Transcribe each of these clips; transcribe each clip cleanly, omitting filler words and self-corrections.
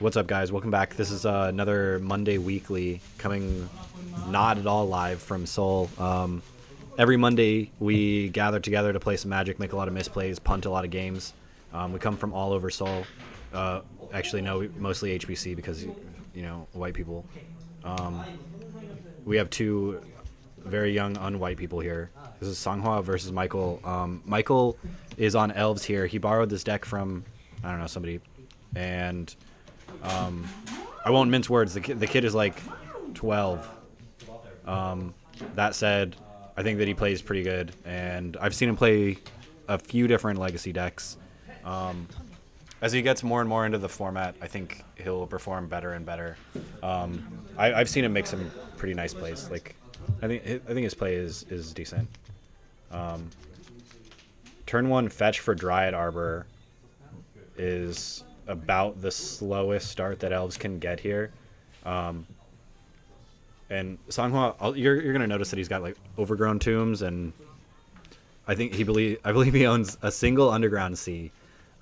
What's up, guys? Welcome back. This is another Monday Weekly coming not at all live from Seoul. Every Monday we gather together to play some Magic, make a lot of misplays, punt a lot of games. We come from all over Seoul. Actually, no, mostly HBC because, you know, white people. We have two very young unwhite people here. This is Sanghwa versus Michael. Michael is on Elves here. He borrowed this deck from, I don't know, somebody. And I won't mince words. The kid is like 12. That said, I think that he plays pretty good, and I've seen him play a few different Legacy decks. As he gets more and more into the format, I think he'll perform better and better. I've seen him make some pretty nice plays. Like, I think his play is decent. Turn 1 fetch for Dryad Arbor is about the slowest start that Elves can get here. And Sanghwa, you're gonna notice that he's got like overgrown tombs, and I believe he owns a single Underground Sea.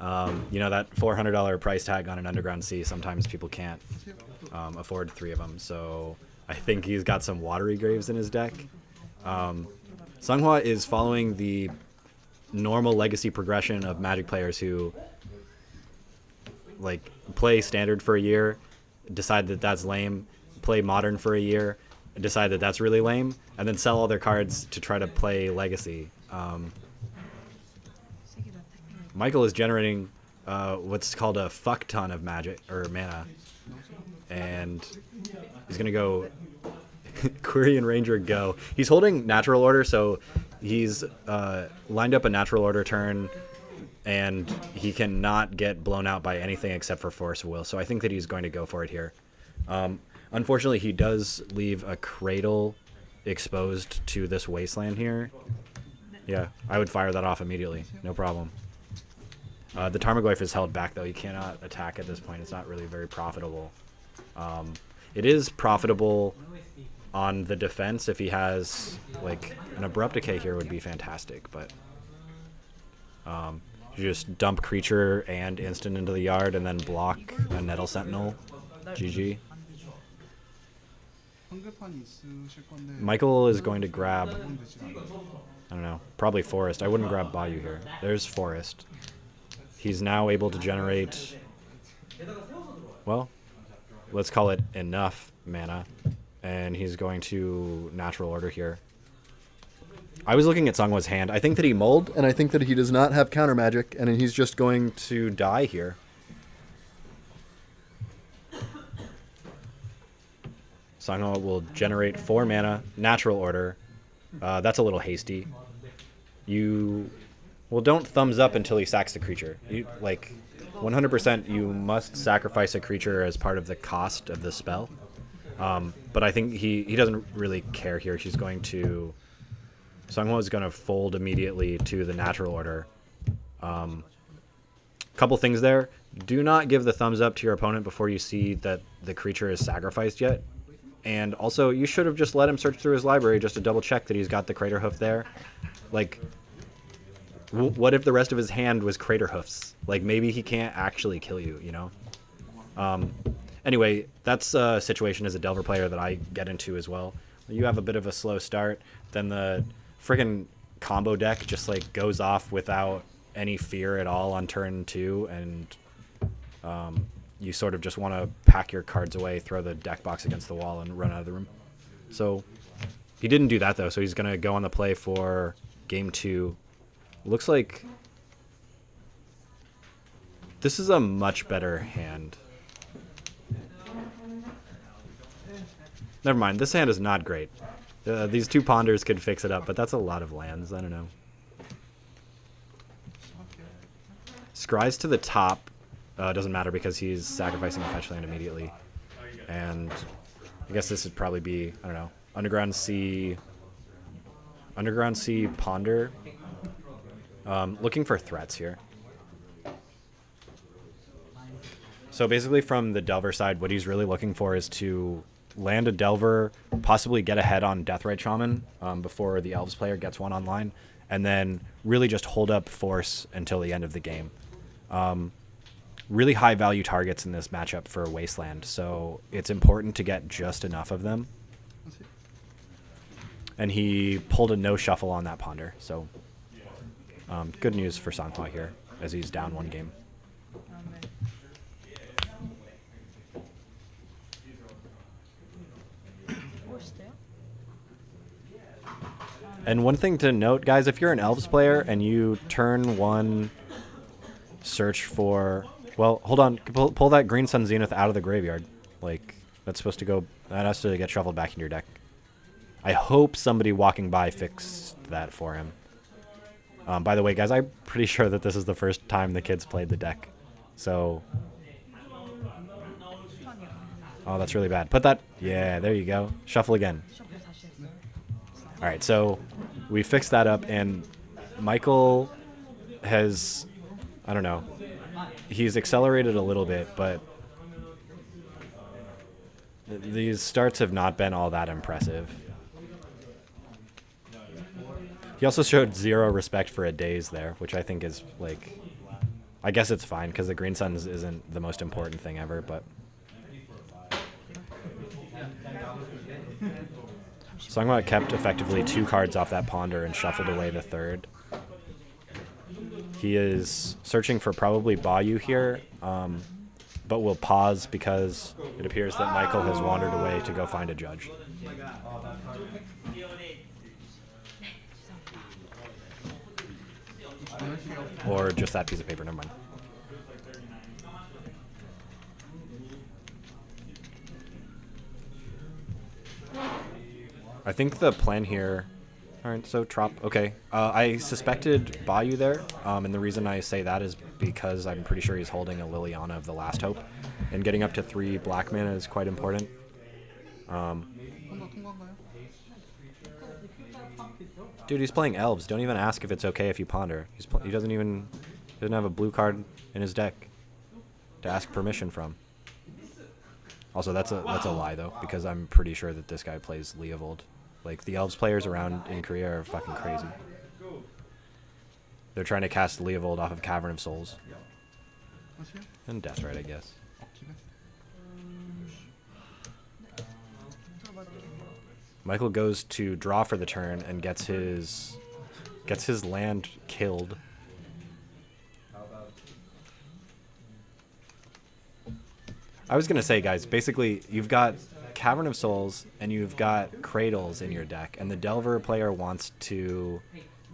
You know, that $400 price tag on an Underground Sea. Sometimes people can't afford 3 of them, so I think he's got some Watery Graves in his deck. Sanghwa is following the normal Legacy progression of Magic players who like play Standard for a year, decide that that's lame, play Modern for a year, and decide that that's really lame, and then sell all their cards to try to play Legacy. Michael is generating what's called a fuck ton of magic or mana, and he's gonna go Quirion Ranger go. He's holding Natural Order, so he's lined up a Natural Order turn, and he cannot get blown out by anything except for Force of Will. So I think that he's going to go for it here. Unfortunately, he does leave a Cradle exposed to this Wasteland here. Yeah, I would fire that off immediately. No problem. The Tarmogoyf is held back, though. He cannot attack at this point. It's not really very profitable. It is profitable on the defense. If he has, like, an Abrupt Decay here would be fantastic, but you just dump creature and instant into the yard and then block a Nettle Sentinel. GG. Michael is going to grab, I don't know, probably Forest. I wouldn't grab Bayou here. There's Forest. He's now able to generate, well, let's call it enough mana, and he's going to Natural Order here. I was looking at Sanghwa's hand. I think that he mulled, and I think that he does not have counter magic, and he's just going to die here. Sanghwa will generate 4 mana, Natural Order. That's a little hasty. Well, don't thumbs up until he sacks the creature. Like, 100% you must sacrifice a creature as part of the cost of the spell. But I think he doesn't really care here. He's going to... Sanghwa is going to fold immediately to the Natural Order. Couple things there. Do not give the thumbs up to your opponent before you see that the creature is sacrificed yet. And also, you should have just let him search through his library just to double check that he's got the Crater Hoof there. Like, what if the rest of his hand was Crater Hoofs? Like, maybe he can't actually kill you, you know? Anyway, that's a situation as a Delver player that I get into as well. You have a bit of a slow start, then the friggin' combo deck just like goes off without any fear at all on turn 2, and you sort of just want to pack your cards away, throw the deck box against the wall, and run out of the room. So he didn't do that, though, so he's going to go on the play for game 2. Looks like this is a much better hand. Never mind, this hand is not great. These 2 Ponders could fix it up, but that's a lot of lands. I don't know. Scries to the top doesn't matter because he's sacrificing a fetch land immediately. And I guess this would probably be, I don't know, Underground Sea Ponder. Looking for threats here. So basically from the Delver side, what he's really looking for is to land a Delver, possibly get ahead on Deathrite Shaman before the Elves player gets one online, and then really just hold up Force until the end of the game. really high value targets in this matchup for Wasteland, so it's important to get just enough of them. And he pulled a no shuffle on that ponder, so good news for Sanghwa here as he's down 1 game. And one thing to note, guys, if you're an Elves player and you turn 1 search for... Well, hold on. Pull that Green Sun Zenith out of the graveyard. Like, that's supposed to go... That has to get shuffled back into your deck. I hope somebody walking by fixed that for him. By the way, guys, I'm pretty sure that this is the first time the kids played the deck. So... Oh, that's really bad. Put that... Yeah, there you go. Shuffle again. Alright, so we fixed that up, and Michael has... I don't know. He's accelerated a little bit, but these starts have not been all that impressive. He also showed 0 respect for a daze there, which I think is, like... I guess it's fine, because the Green Suns isn't the most important thing ever, but... Sanghwa kept effectively 2 cards off that ponder and shuffled away the 3rd. He is searching for probably Bayou here, but will pause because it appears that Michael has wandered away to go find a judge. Or just that piece of paper, never mind. I think the plan here... Alright, so Trop, okay. I suspected Bayou there, and the reason I say that is because I'm pretty sure he's holding a Liliana of the Last Hope, and getting up to 3 black mana is quite important. Dude, he's playing Elves. Don't even ask if it's okay if you ponder. He doesn't have a blue card in his deck to ask permission from. Also, that's a lie though, because I'm pretty sure that this guy plays Leovold. Like, the Elves players around in Korea are fucking crazy. They're trying to cast Leovold off of Cavern of Souls. And Deathrite, I guess. Michael goes to draw for the turn and gets his land killed. I was going to say, guys, basically, you've got Cavern of Souls and you've got Cradles in your deck, and the Delver player wants to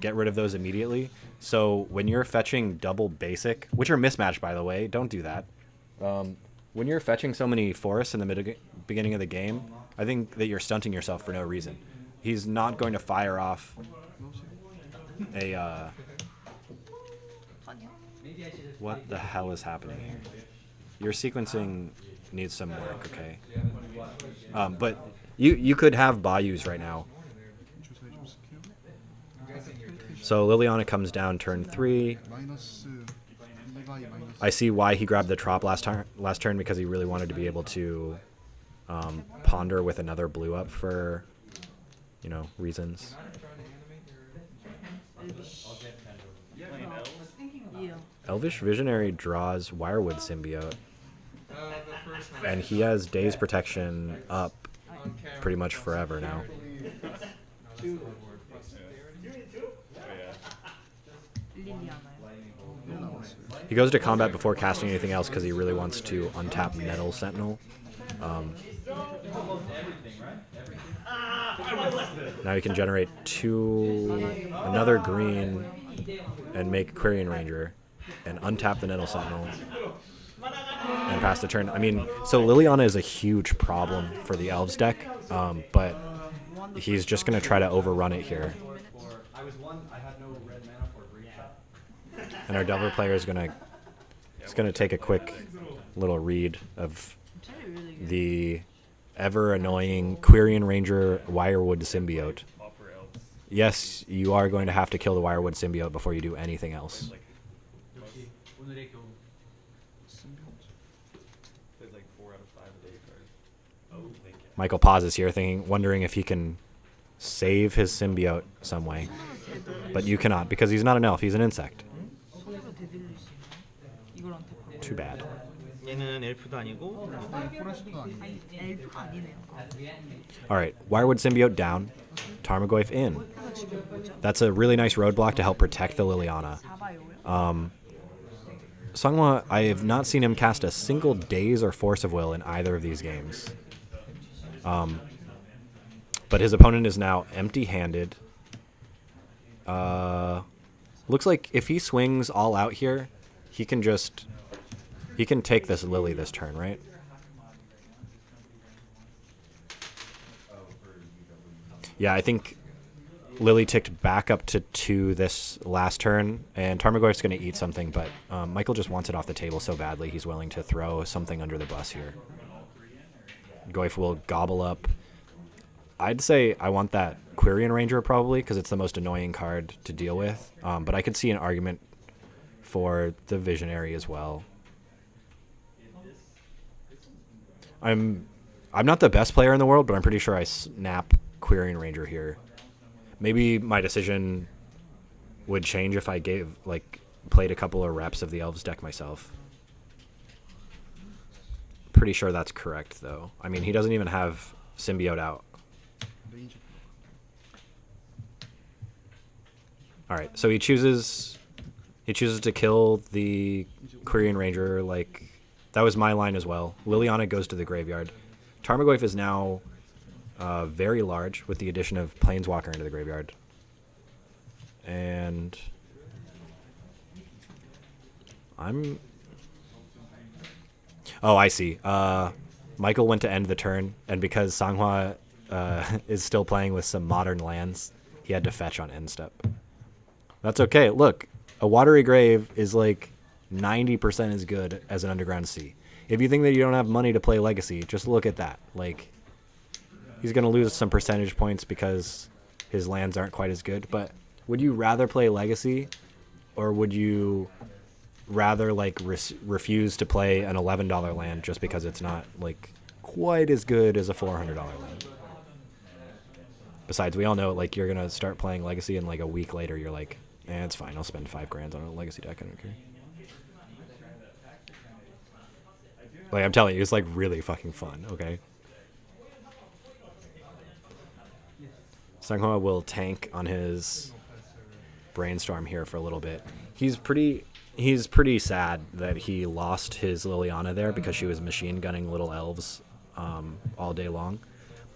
get rid of those immediately. So when you're fetching double basic, which are mismatched, by the way, don't do that. When you're fetching so many forests in the beginning of the game, I think that you're stunting yourself for no reason. He's not going to fire off a... What the hell is happening here? Your sequencing needs some work, okay? But you could have Bayous right now. So Liliana comes down turn 3. I see why he grabbed the Trop last turn, because he really wanted to be able to ponder with another blue up for, you know, reasons. Elvish Visionary draws Wirewood Symbiote, and he has Daze Protection up pretty much forever now. He goes to combat before casting anything else because he really wants to untap Nettle Sentinel. Now he can generate another green and make Quirion Ranger and untap the Nettle Sentinel and pass the turn. I mean, so Liliana is a huge problem for the Elves deck, but he's just going to try to overrun it here. And our Delver player is going to take a quick little read of the ever annoying Quirion Ranger Wirewood Symbiote. Yes, you are going to have to kill the Wirewood Symbiote before you do anything else. Michael pauses here, wondering if he can save his symbiote some way. But you cannot, because he's not an elf, he's an insect. 2 Too bad. 얘는 엘프도 아니고 포레스트도 아니고. 엘프가 아니네요. Alright, Wirewood Symbiote down. Tarmogoyf in. 이거 지금 뭐죠? That's a really nice roadblock to help protect the Liliana. 4바이오요? Sanghwa, I have not seen him cast a single Daze or Force of Will in either of these games. But his opponent is now empty-handed. Looks like if he swings all out here, he can take this Lily this turn, right? Yeah, I think Lily ticked back up to 2 this last turn, and Tarmogoyf's going to eat something, but Michael just wants it off the table so badly he's willing to throw something under the bus here. Goyf will gobble up. I'd say I want that Quirion Ranger probably, because it's the most annoying card to deal with, but I could see an argument for the Visionary as well. I'm not the best player in the world, but I'm pretty sure I snap Quirion Ranger here. Maybe my decision would change if I played a couple of reps of the Elves deck myself. Pretty sure that's correct, though. I mean, he doesn't even have Symbiote out. All right, so he chooses to kill the Quirion Ranger. Like, that was my line as well. Liliana goes to the graveyard. Tarmogoyf is now very large with the addition of Planeswalker into the graveyard. And oh, I see. Michael went to end the turn, and because Sanghwa is still playing with some modern lands, he had to fetch on end step. That's okay. Look, a Watery Grave is like 90% as good as an Underground Sea. If you think that you don't have money to play Legacy, just look at that. Like, he's going to lose some percentage points because his lands aren't quite as good. But would you rather play Legacy, or would you rather like refuse to play an $11 land just because it's not like quite as good as a $400 land? Besides, we all know like you're going to start playing Legacy and like a week later you're like, it's fine, I'll spend $5,000 on a Legacy deck, I don't care. Like, I'm telling you, it's like really fucking fun, okay? Sanghwa will tank on his Brainstorm here for a little bit. He's pretty sad that he lost his Liliana there because she was machine gunning little elves all day long.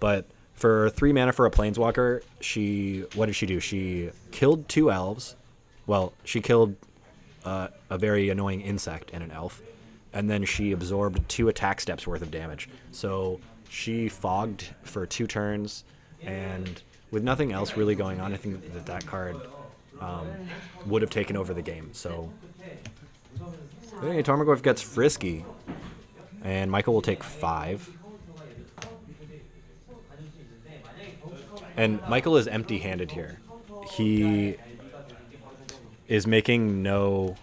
But for 3 mana for a Planeswalker, what did she do? She killed 2 elves. Well, she killed a very annoying insect and an elf. And then she absorbed 2 attack steps worth of damage. So she fogged for 2 turns, and with nothing else really going on, I think that card would have taken over the game. So hey, Tarmogoyf gets frisky, and Michael will take 5. And Michael is empty-handed here. He is making no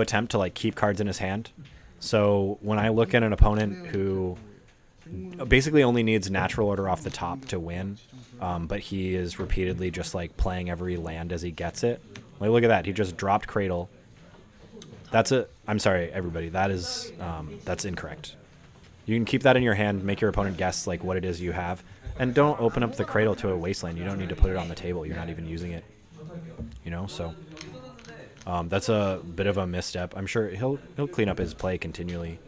attempt to like keep cards in his hand. So when I look at an opponent who basically only needs natural order off the top to win, but he is repeatedly just like playing every land as he gets it. Like, look at that. He just dropped Cradle. I'm sorry, everybody. That's incorrect. You can keep that in your hand, make your opponent guess like what it is you have, and don't open up the Cradle to a Wasteland. You don't need to put it on the table. You're not even using it. You know, so that's a bit of a misstep. I'm sure he'll clean up his play continually.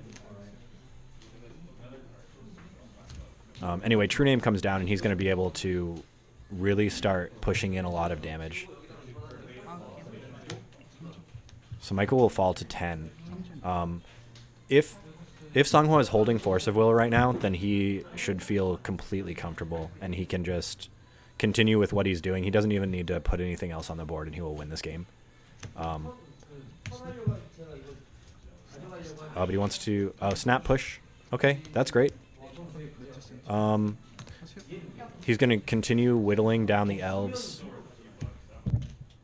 Anyway, True Name comes down, and he's going to be able to really start pushing in a lot of damage. So Michael will fall to 10. If Sanghwa is holding Force of Will right now, then he should feel completely comfortable, and he can just continue with what he's doing. He doesn't even need to put anything else on the board, and he will win this game. But he wants to snap push. Okay, that's great. He's going to continue whittling down the elves,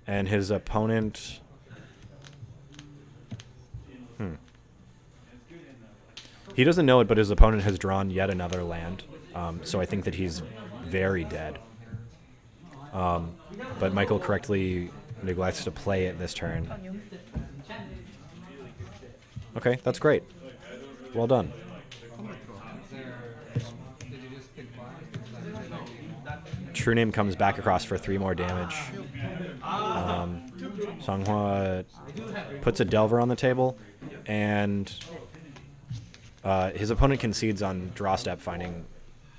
and his opponent... He doesn't know it, but his opponent has drawn yet another land, so I think that he's very dead. But Michael correctly neglects to play it this turn. 아니요. Okay, that's great. Well done. True Name comes back across for 3 more damage. Sanghwa puts a Delver on the table, and his opponent concedes on draw step, finding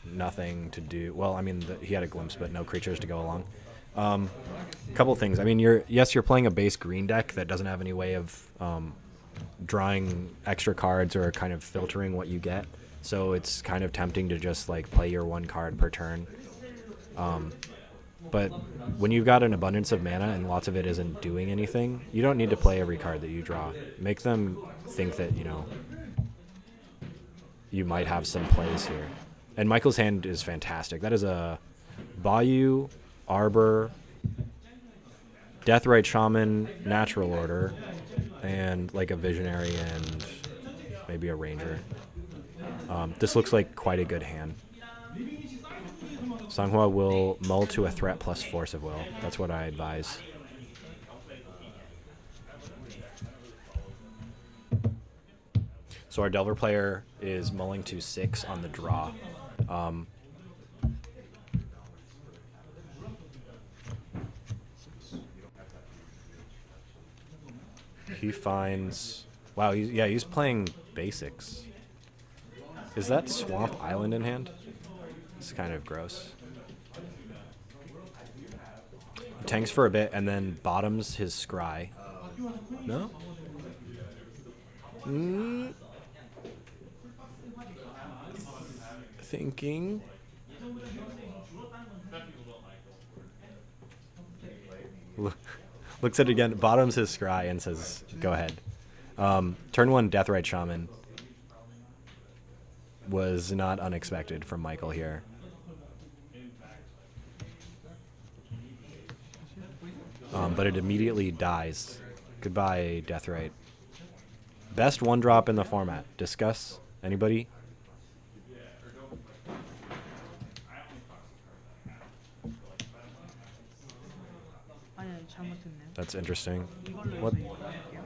nothing to do. Well, I mean, he had a glimpse, but no creatures to go along. Couple things. I mean, you're playing a base green deck that doesn't have any way of drawing extra cards or kind of filtering what you get. So it's kind of tempting to just like play your 1 card per turn. But when you've got an abundance of mana and lots of it isn't doing anything, you don't need to play every card that you draw. Make them think that, you know, you might have some plays here. And Michael's hand is fantastic. That is a Bayou, Arbor, Deathrite Shaman, Natural Order, and like a Visionary and maybe a Ranger. This looks like quite a good hand. Sanghwa will mull to a threat plus Force of Will. That's what I advise. So our Delver player is mulling to 6 on the draw. He finds... Wow, he's playing basics. Is that Swamp Island in hand? It's kind of gross. He tanks for a bit and then bottoms his Scry. No? Thinking. Looks at it again, bottoms his Scry and says, go ahead. Turn 1 Deathrite Shaman was not unexpected from Michael here. But it immediately dies. Goodbye, Deathrite. Best 1-drop in the format. Discuss. Anybody? 아니 잘못했네요. That's interesting. 이걸로 What? 할게요.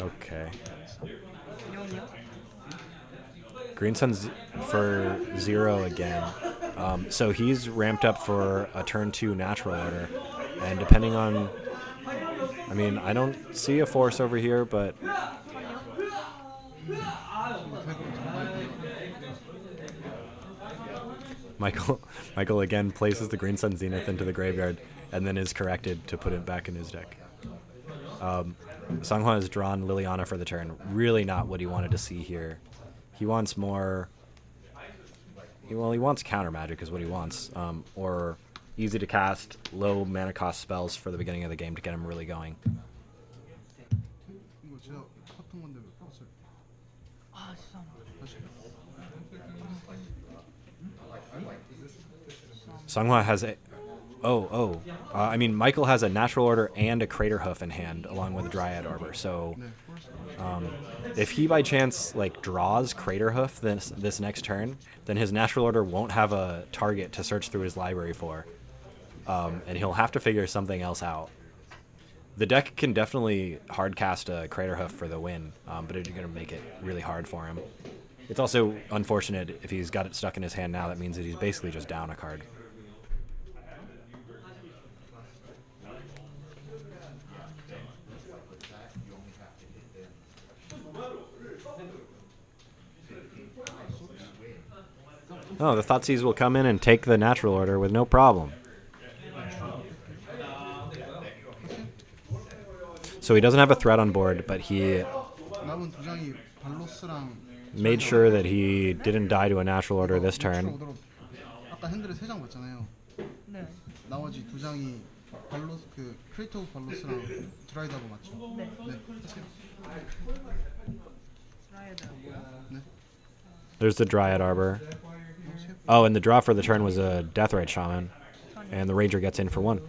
Okay. 이용이요? Green Sun's for 0 again. So he's ramped up for a turn 2 Natural Order. And depending on... I mean, I don't see a Force over here, but... Michael again places the Green Sun Zenith into the graveyard and then is corrected to put it back in his deck. Sanghwa has drawn Liliana for the turn. Really not what he wanted to see here. He wants more... Well, he wants counter magic is what he wants. Or easy to cast, low mana cost spells for the beginning of the game to get him really going. 아 죄송합니다. Sanghwa has a... I mean, Michael has a Natural Order and a Crater Hoof in hand, along with a Dryad Arbor. So, if he by chance like draws Crater Hoof this next turn, then his Natural Order won't have a target to search through his library for, and he'll have to figure something else out. The deck can definitely hardcast a Crater Hoof for the win, but it's going to make it really hard for him. It's also unfortunate if he's got it stuck in his hand now. That means that he's basically just down a card. Oh, the Thoughtseize will come in and take the Natural Order with no problem. So he doesn't have a threat on board, but he made sure that he didn't die to a Natural Order this turn. 아까 핸들에 3장 봤잖아요. 네. 나머지 2장이 발로스 그 크리에이터 오브 발로스랑 드라이드하고 맞죠? 네. 네. 하세요. 네. There's the Dryad Arbor. Oh, and the draw for the turn was a Deathrite Shaman. And the Ranger gets in for 1.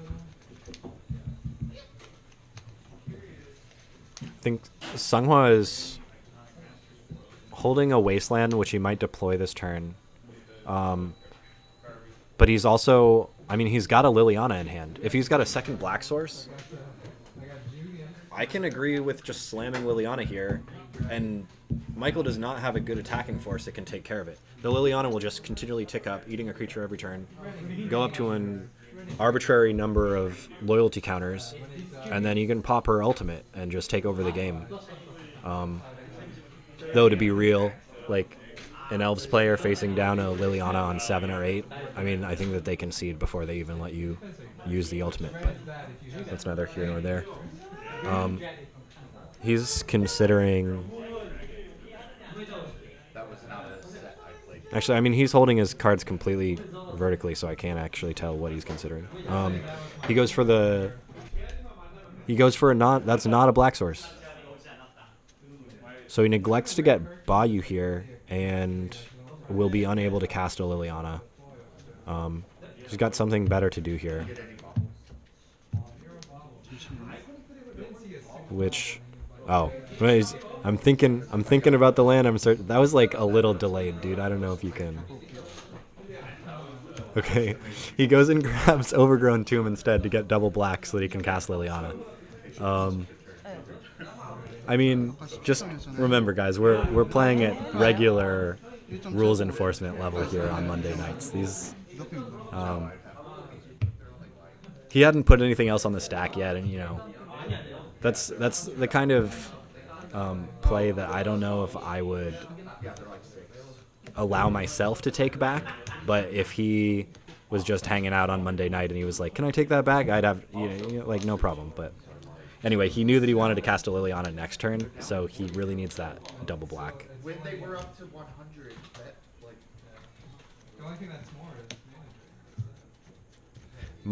I think Sanghwa is holding a Wasteland, which he might deploy this turn. But he's also I mean, he's got a Liliana in hand. If he's got a second black source, I can agree with just slamming Liliana here, and Michael does not have a good attacking force that can take care of it. The Liliana will just continually tick up, eating a creature every turn, go up to an arbitrary number of loyalty counters, and then you can pop her ultimate and just take over the game. Though, to be real, like an Elves player facing down a Liliana on 7 or 8, I mean, I think that they concede before they even let you use the ultimate, but that's neither here nor there. He's considering... Actually, I mean, he's holding his cards completely vertically, so I can't actually tell what he's considering. He goes for the... He goes for a not... That's not a black source. So he neglects to get Bayou here, and will be unable to cast a Liliana. He's got something better to do here. Which... Oh, I'm thinking about the land. That was like a little delayed, dude. I don't know if you can. Okay, he goes and grabs Overgrown Tomb instead to get double black so that he can cast Liliana. I mean, just remember, guys, we're playing at regular rules enforcement level here on Monday nights. These, he hadn't put anything else on the stack yet, and you know, that's the kind of play that I don't know if I would allow myself to take back. But if he was just hanging out on Monday night and he was like, "Can I take that back?" I'd have, you know, like, no problem. But anyway, he knew that he wanted to cast a Liliana next turn, so he really needs that double black. When they were up to 100, that, like, the only thing that's more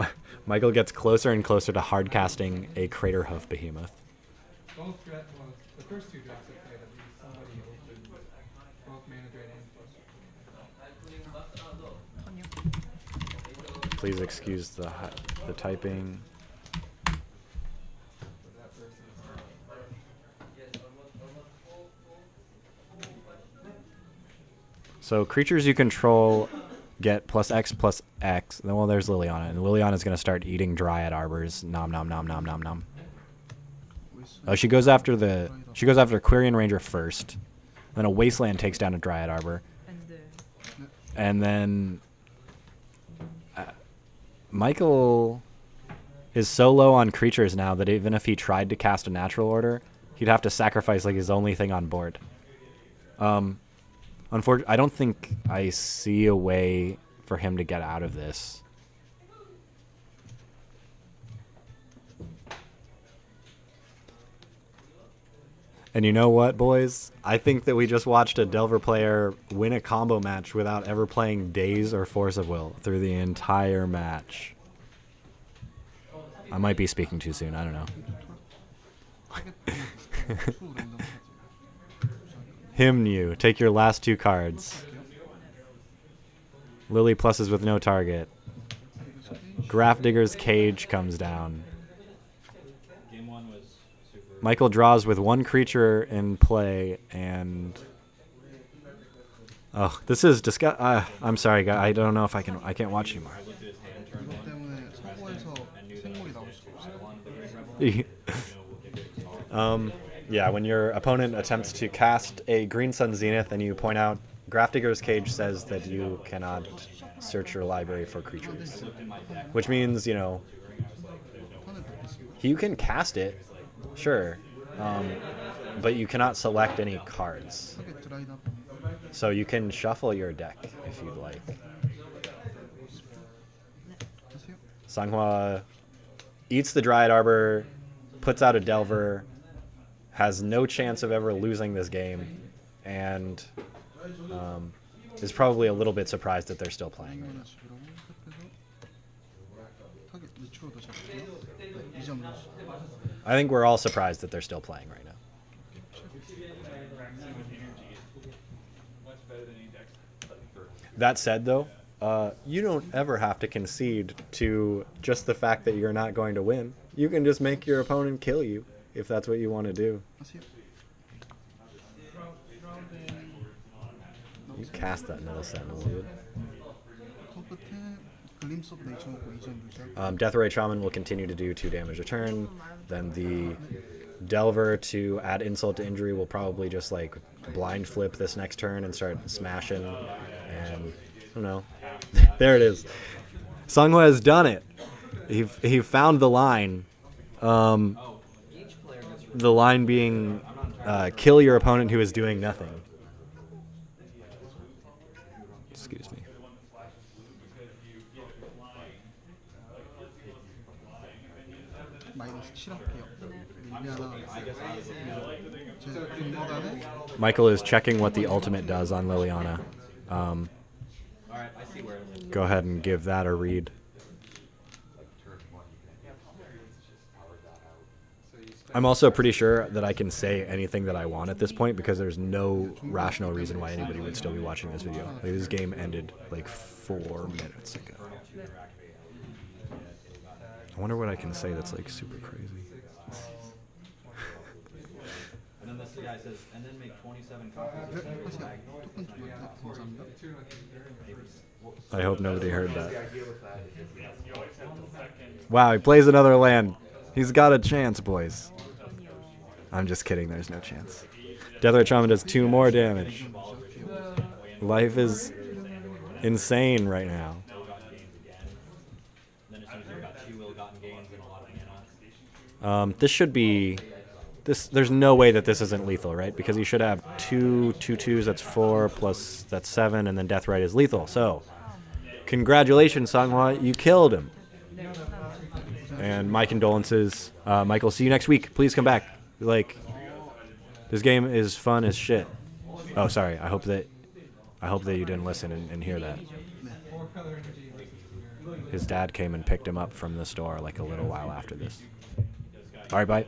is Michael gets closer and closer to hard casting a Crater Hoof Behemoth. Both the first two decks I played, at least somebody opened both mana drain and plus. Please excuse the typing. So creatures you control get +X/+X. Well, there's Liliana, and Liliana's going to start eating Dryad Arbors. Nom nom nom nom nom nom. Oh, she goes after Quirion Ranger first. Then a Wasteland takes down a Dryad Arbor. And then Michael is so low on creatures now that even if he tried to cast a Natural Order, he'd have to sacrifice like his only thing on board. Unfortunately, I don't think I see a way for him to get out of this. And you know what, boys? I think that we just watched a Delver player win a combo match without ever playing Daze or Force of Will through the entire match. I might be speaking too soon. I don't know. Hymn you. Take your last 2 cards. Lily pluses with no target. Grafdigger's Cage comes down. Michael draws with 1 creature in play, and oh, this is I'm sorry, guys. I don't know if I can't watch anymore. Yeah, when your opponent attempts to cast a Green Sun Zenith and you point out Grafdigger's Cage says that you cannot search your library for creatures, which means, you know, you can cast it, sure, but you cannot select any cards. So you can shuffle your deck if you'd like. Sanghwa eats the Dryad Arbor, puts out a Delver, has no chance of ever losing this game, and is probably a little bit surprised that they're still playing right now. I think we're all surprised that they're still playing right now. That said, though, you don't ever have to concede to just the fact that you're not going to win. You can just make your opponent kill you if that's what you want to do. You cast that Metal Sentinel, dude. Glimpse of Nature 먹고 2점 루시하고 Death Ray Shaman will continue to do 2 damage a turn. Then the Delver, to add insult to injury, will probably just like blind flip this next turn and start smashing. And I don't know. There it is. Sanghwa has done it. He found the line. The line being kill your opponent who is doing nothing. Excuse me. 마이너스 7 할게요. 릴리아나 제 분모단에 Michael is checking what the ultimate does on Liliana. Go ahead and give that a read. I'm also pretty sure that I can say anything that I want at this point because there's no rational reason why anybody would still be watching this video. Like, this game ended like 4 minutes ago. I wonder what I can say that's like super crazy. And then this guy says, and then make 27 copies of 하세요. every bag. 토큰 주고 감사합니다. I hope nobody heard that. Wow, he plays another land. He's got a chance, boys. I'm just kidding, there's no chance. Death Ray Shaman does 2 more damage. Life is insane right now. This should be... There's no way that this isn't lethal, right? Because you should have 2 2/2s, that's 4, plus that's 7, and then Death Ray is lethal. So, congratulations, Sanghwa, you killed him. And my condolences. Michael, see you next week. Please come back. Like, this game is fun as shit. Oh, sorry. I hope that you didn't listen and hear that. His dad came and picked him up from the store like a little while after this. All right, bye.